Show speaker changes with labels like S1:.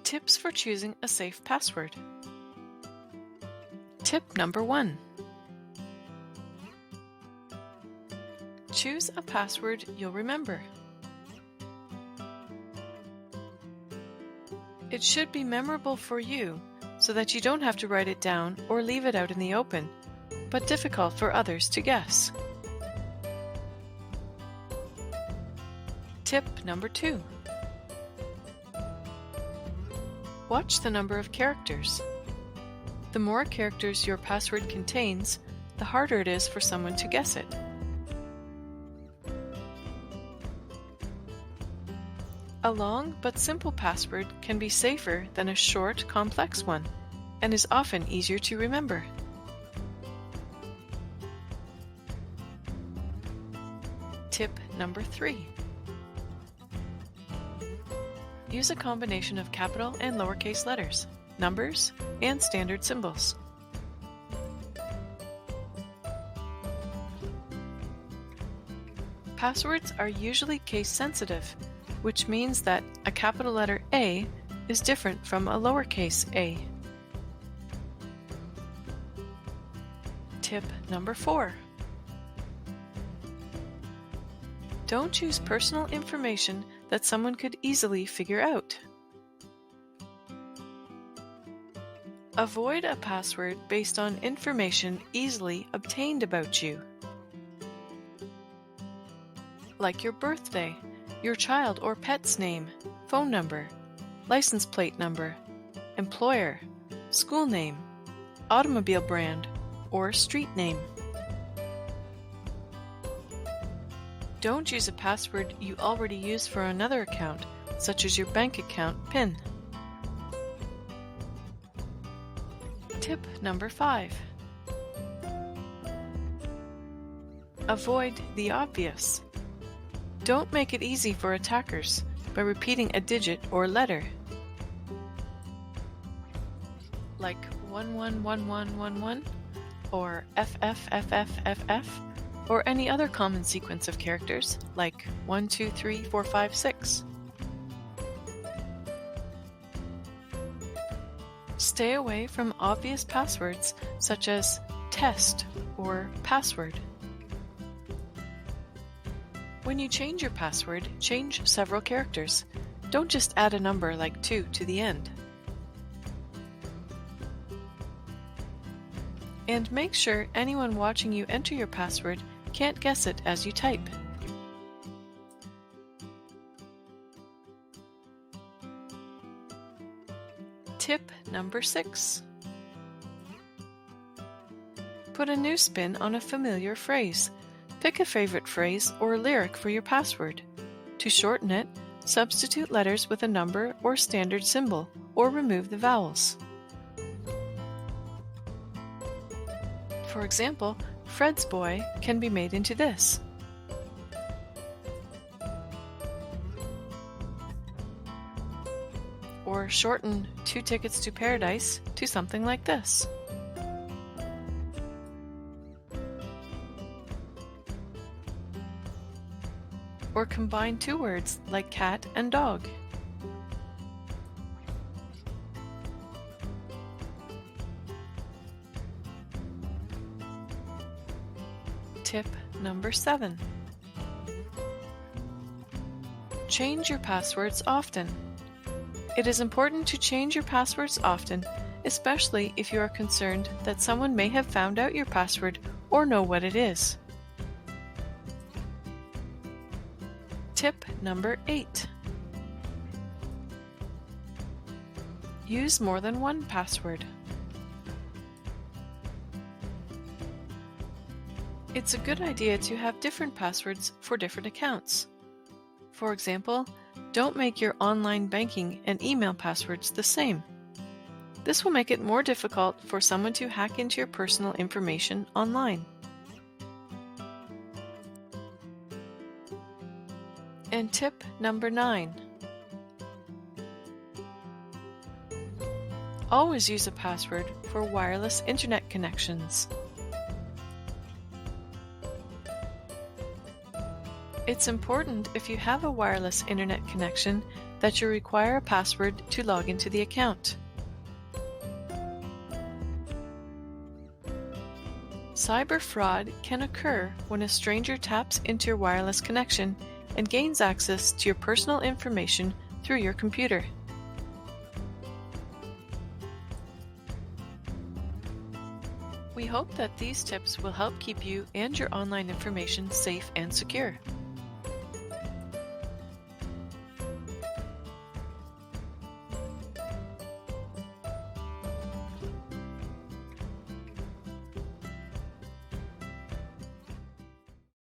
S1: Tips for choosing a safe password. Tip number 1. Choose a password you'll remember. It should be memorable for you so that you don't have to write it down or leave it out in the open, but difficult for others to guess. Tip number 2. Watch the number of characters. The more characters your password contains, the harder it is for someone to guess it. A long but simple password can be safer than a short, complex one, and is often easier to remember. Tip number 3. Use a combination of capital and lowercase letters, numbers, and standard symbols. Passwords are usually case-sensitive, which means that a capital letter A is different from a lowercase a. Tip number 4. Don't use personal information that someone could easily figure out. Avoid a password based on information easily obtained about you, like your birthday, your child or pet's name, phone number, license plate number, employer, school name, automobile brand, or street name. Don't use a password you already use for another account, such as your bank account PIN. Tip number 5. Avoid the obvious. Don't make it easy for attackers by repeating a digit or letter, like 111111 or FFFFFF, or any other common sequence of characters like 1, 2, 3, 4, 5, 6. Stay away from obvious passwords such as test or password. When you change your password, change several characters. Don't just add a number like 2 to the end. And make sure anyone watching you enter your password can't guess it as you type. Tip number 6. Put a new spin on a familiar phrase. Pick a favorite phrase or lyric for your password. To shorten it, substitute letters with a number or standard symbol, or remove the vowels. For example, Fred's boy can be made into this. Or shorten 2 tickets to paradise to something like this. Or combine 2 words like cat and dog. Tip number 7. Change your passwords often. It is important to change your passwords often, especially if you are concerned that someone may have found out your password or know what it is. Tip number 8. Use more than one password. It's a good idea to have different passwords for different accounts. For example, don't make your online banking and email passwords the same. This will make it more difficult for someone to hack into your personal information online. And tip number 9. Always use a password for wireless internet connections. It's important if you have a wireless internet connection that you require a password to log into the account. Cyber fraud can occur when a stranger taps into your wireless connection and gains access to your personal information through your computer. We hope that these tips will help keep you and your online information safe and secure.